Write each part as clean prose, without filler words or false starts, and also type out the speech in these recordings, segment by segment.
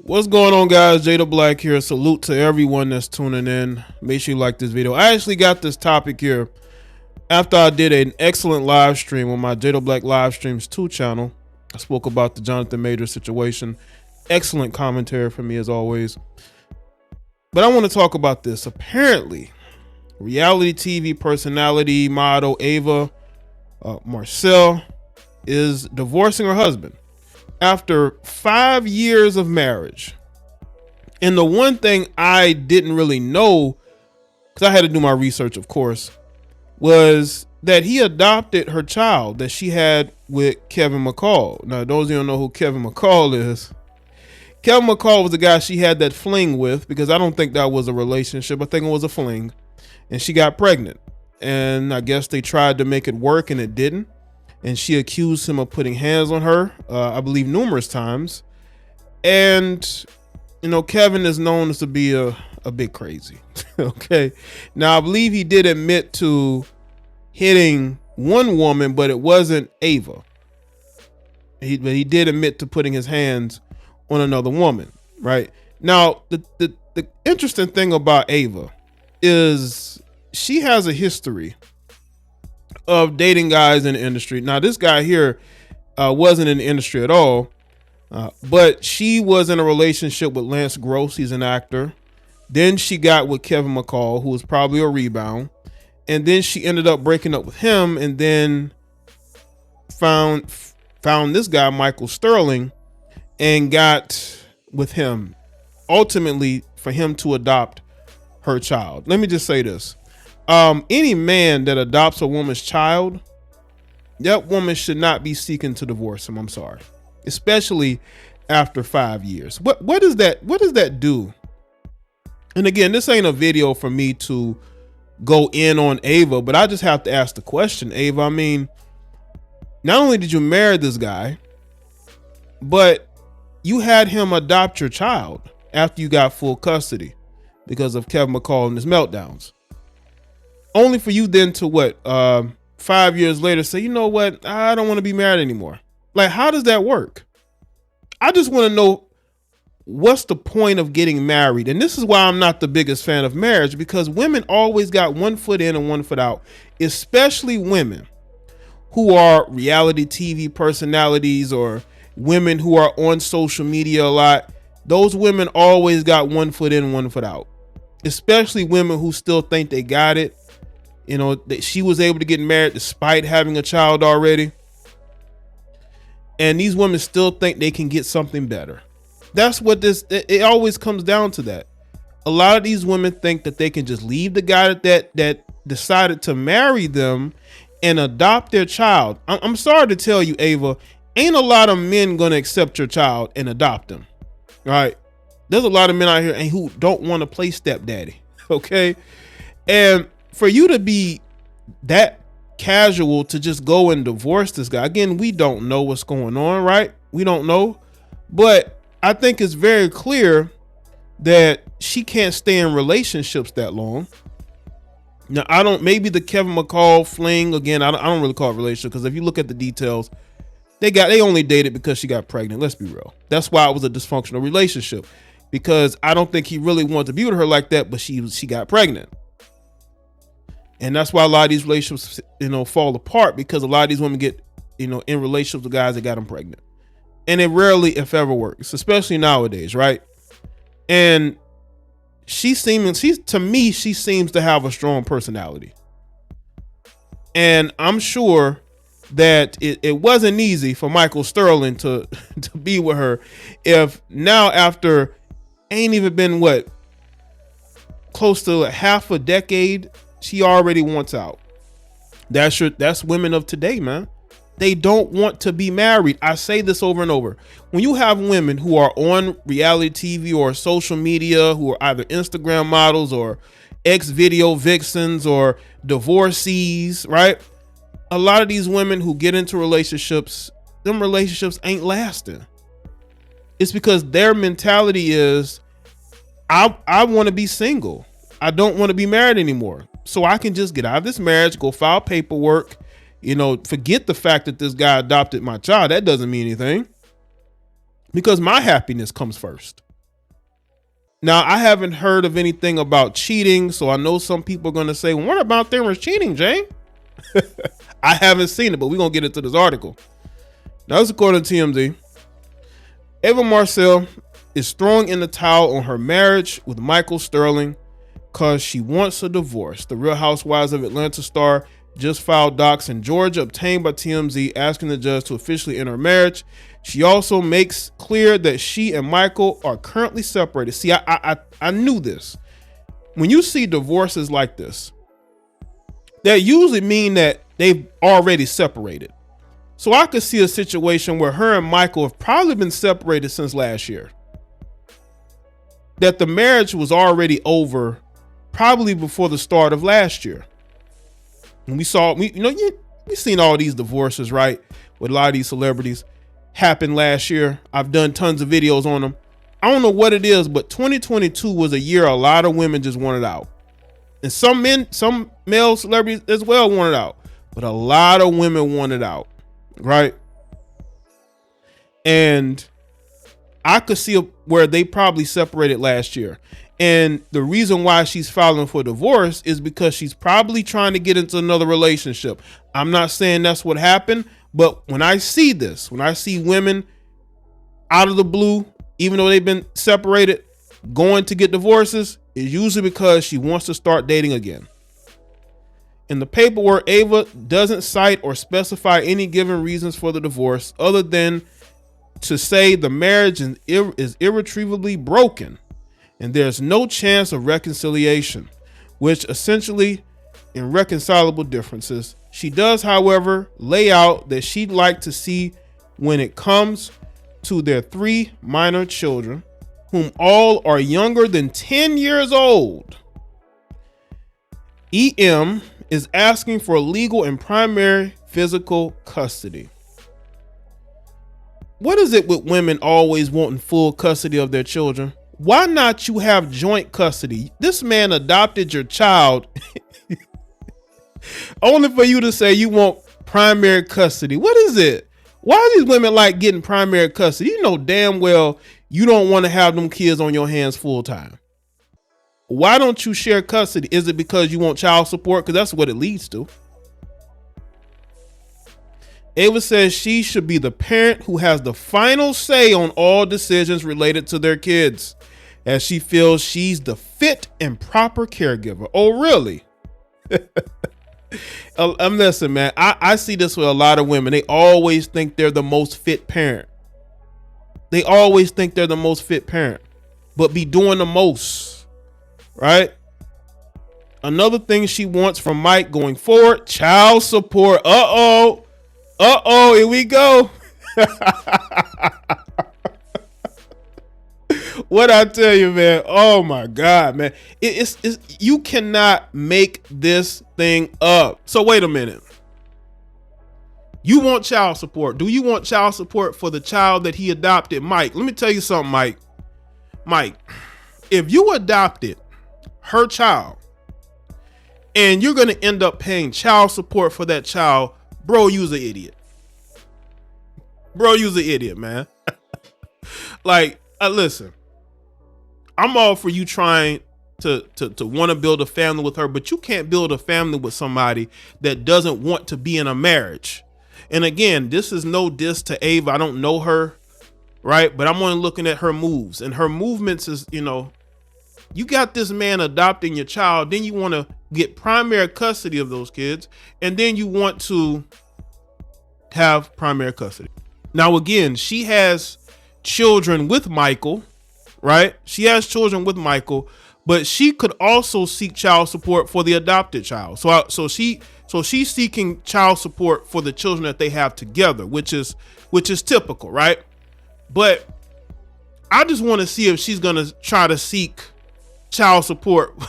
What's going on, guys? Jada Black here. Salute to everyone that's tuning in. Make sure you like this video. I actually got this topic here after I did an excellent live stream on my Jada Black Livestreams 2 channel. I spoke about the Jonathan Majors situation. Excellent commentary from me as always. But I want to talk about this. Apparently, reality TV personality model Eva Marcille is divorcing her husband after 5 years of marriage. And the one thing I didn't really know, because I had to do my research, of course, was that he adopted her child that she had with Kevin McCall. Now, those of you who don't know who Kevin McCall is, Kevin McCall was the guy she had that fling with, because I don't think that was a relationship. I think it was a fling. And she got pregnant. And I guess they tried to make it work and it didn't. And she accused him of putting hands on her, I believe numerous times. And, you know, Kevin is known as to be a bit crazy. Okay. Now, I believe he did admit to hitting one woman, but it wasn't Eva. But he did admit to putting his hands on another woman, right? Now, the interesting thing about Eva is she has a history of dating guys in the industry. Now, this guy here wasn't in the industry at all, but she was in a relationship with Lance Gross. He's an actor. Then she got with Kevin McCall, who was probably a rebound. And then she ended up breaking up with him and then found this guy, Michael Sterling, and got with him, ultimately for him to adopt her child. Let me just say this. Any man that adopts a woman's child, that woman should not be seeking to divorce him. I'm sorry, especially after 5 years. What does that do? And again, this ain't a video for me to go in on Ava, but I just have to ask the question, Ava. I mean, not only did you marry this guy, but you had him adopt your child after you got full custody because of Kevin McCall and his meltdowns. Only for you then to 5 years later say, you know what, I don't want to be married anymore. Like, how does that work? I just want to know, what's the point of getting married? And this is why I'm not the biggest fan of marriage, because women always got one foot in and one foot out, especially women who are reality TV personalities or women who are on social media a lot. Those women always got one foot in, one foot out, especially women who still think they got it. You know, that she was able to get married despite having a child already. And these women still think they can get something better. That's what it always comes down to that. A lot of these women think that they can just leave the guy that decided to marry them and adopt their child. I'm sorry to tell you, Ava, ain't a lot of men going to accept your child and adopt them. All right. There's a lot of men out here who don't want to play stepdaddy. Okay. And for you to be that casual to just go and divorce this guy, again, we don't know what's going on, right? We don't know. But I think it's very clear that she can't stay in relationships that long. Now, maybe the Kevin McCall fling, again, I don't really call it a relationship, because if you look at the details, they only dated because she got pregnant. Let's be real. That's why it was a dysfunctional relationship, because I don't think he really wanted to be with her like that, but she got pregnant. And that's why a lot of these relationships, fall apart, because a lot of these women get, in relationships with guys that got them pregnant. And it rarely, if ever, works, especially nowadays, right? And to me, she seems to have a strong personality. And I'm sure that it wasn't easy for Michael Sterling to be with her, if now after ain't even been close to half a decade, she already wants out. That's women of today, man. They don't want to be married. I say this over and over. When you have women who are on reality TV or social media, who are either Instagram models or ex-video vixens or divorcees, right? A lot of these women who get into relationships, them relationships ain't lasting. It's because their mentality is, I want to be single. I don't want to be married anymore. So I can just get out of this marriage, go file paperwork, forget the fact that this guy adopted my child. That doesn't mean anything, because my happiness comes first. Now, I haven't heard of anything about cheating, so I know some people are going to say, well, what about there was cheating, Jaye? I haven't seen it, but we're going to get into this article. Now, this is according to TMZ. Eva Marcille is throwing in the towel on her marriage with Michael Sterling because she wants a divorce. The Real Housewives of Atlanta star just filed docs in Georgia obtained by TMZ asking the judge to officially end her marriage. She also makes clear that she and Michael are currently separated. See, I knew this. When you see divorces like this, that usually mean that they've already separated. So I could see a situation where her and Michael have probably been separated since last year. That the marriage was already over probably before the start of last year. And we've seen all these divorces, right? With a lot of these celebrities happened last year. I've done tons of videos on them. I don't know what it is, but 2022 was a year a lot of women just wanted out. And some male celebrities as well wanted out, but a lot of women wanted out, right? And I could see where they probably separated last year. And the reason why she's filing for divorce is because she's probably trying to get into another relationship. I'm not saying that's what happened, but when I see this, when I see women out of the blue, even though they've been separated, going to get divorces, is usually because she wants to start dating again. In the paperwork, Eva doesn't cite or specify any given reasons for the divorce other than to say the marriage is irretrievably broken and there's no chance of reconciliation, which essentially irreconcilable differences. She does, however, lay out that she'd like to see when it comes to their 3 minor children, whom all are younger than 10 years old. EM is asking for legal and primary physical custody. What is it with women always wanting full custody of their children? Why not you have joint custody? This man adopted your child only for you to say you want primary custody. What is it? Why are these women like getting primary custody? You know damn well you don't want to have them kids on your hands full time. Why don't you share custody? Is it because you want child support? Because that's what it leads to. Eva says she should be the parent who has the final say on all decisions related to their kids, as she feels she's the fit and proper caregiver. Oh, really? Listen, man, I see this with a lot of women. They always think they're the most fit parent. They always think they're the most fit parent, but be doing the most, right? Another thing she wants from Mike going forward, child support. Uh-oh, here we go. What I tell you, man. Oh my God, man. It's you cannot make this thing up. So wait a minute. You want child support. Do you want child support for the child that he adopted, Mike? Let me tell you something, Mike. Mike, if you adopted her child and you're going to end up paying child support for that child, bro, you's an idiot. Bro, you's an idiot, man. Like, listen, I'm all for you trying to want to build a family with her, but you can't build a family with somebody that doesn't want to be in a marriage. And again, this is no diss to Ava. I don't know her, right? But I'm only looking at her moves, and her movements is, you got this man adopting your child, then you want to get primary custody of those kids, and then you want to have primary custody. Now, again, she has children with Michael, right? She has children with Michael, but she could also seek child support for the adopted child. So she's seeking child support for the children that they have together, which is typical, right? But I just want to see if she's going to try to seek child support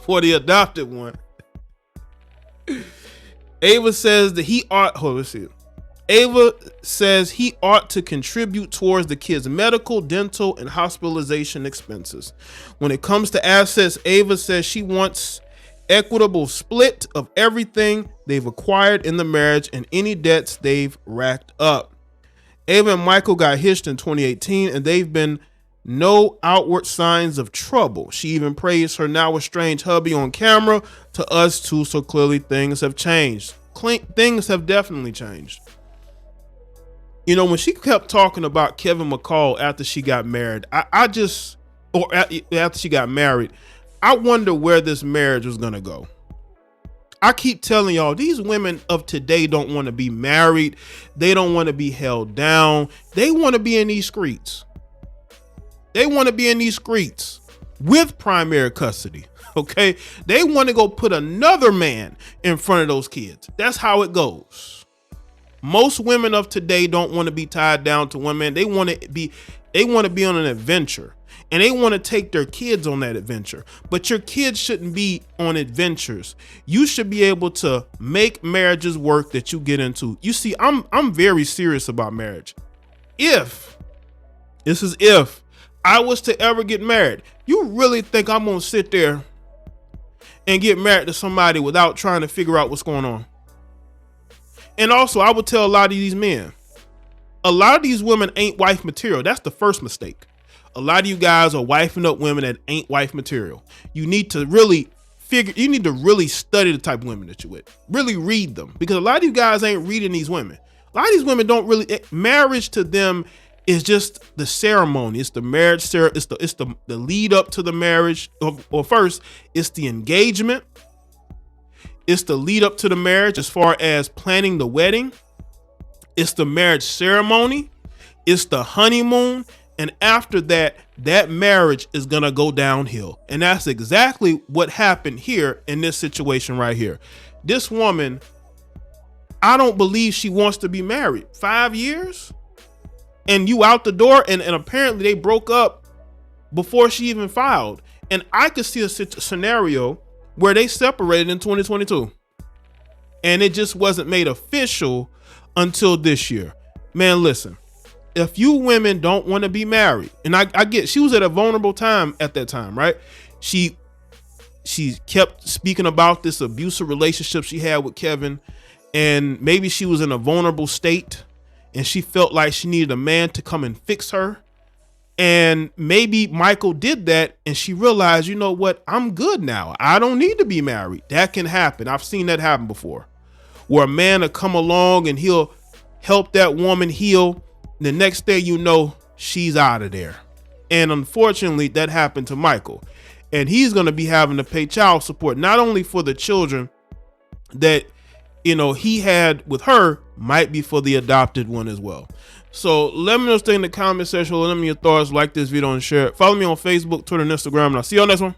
for the adopted one. Ava says that he ought, Ava says he ought to contribute towards the kids' medical, dental, and hospitalization expenses. When it comes to assets, Ava says she wants equitable split of everything they've acquired in the marriage and any debts they've racked up. Ava and Michael got hitched in 2018, and they've been no outward signs of trouble. She even praised her now estranged hubby on camera to us too, so clearly things have changed. Things have definitely changed. You know, when she kept talking about Kevin McCall after she got married, after she got married, I wonder where this marriage was going to go. I keep telling y'all, these women of today don't want to be married. They don't want to be held down. They want to be in these streets. They want to be in these streets with primary custody. Okay. They want to go put another man in front of those kids. That's how it goes. Most women of today don't want to be tied down to one man. They want to be on an adventure, and they want to take their kids on that adventure. But your kids shouldn't be on adventures. You should be able to make marriages work that you get into. You see, I'm very serious about marriage. If I was to ever get married, you really think I'm going to sit there and get married to somebody without trying to figure out what's going on? And also, I would tell a lot of these men, a lot of these women ain't wife material. That's the first mistake. A lot of you guys are wifing up women that ain't wife material. You need to really study the type of women that you're with. Really read them, because a lot of you guys ain't reading these women. A lot of these women don't really, marriage to them is just the ceremony. It's the marriage, it's the lead up to the marriage. Or first, it's the engagement. It's the lead up to the marriage as far as planning the wedding. It's the marriage ceremony. It's the honeymoon. And after that, that marriage is going to go downhill. And that's exactly what happened here in this situation right here. This woman, I don't believe she wants to be married. 5 years? And you out the door, and apparently they broke up before she even filed. And I could see a scenario where they separated in 2022. And it just wasn't made official until this year. Man, listen, if you women don't want to be married, and I get, she was at a vulnerable time at that time, right? She kept speaking about this abusive relationship she had with Kevin, and maybe she was in a vulnerable state and she felt like she needed a man to come and fix her. And maybe Michael did that, and she realized, you know what? I'm good now. I don't need to be married. That can happen. I've seen that happen before, where a man will come along and he'll help that woman heal. The next day, you know, she's out of there. And unfortunately, that happened to Michael. And he's going to be having to pay child support, not only for the children that, you know, he had with her, might be for the adopted one as well. So let me know in the comment section. Let me know your thoughts. Like this video and share it. Follow me on Facebook, Twitter, and Instagram. And I'll see you on the next one.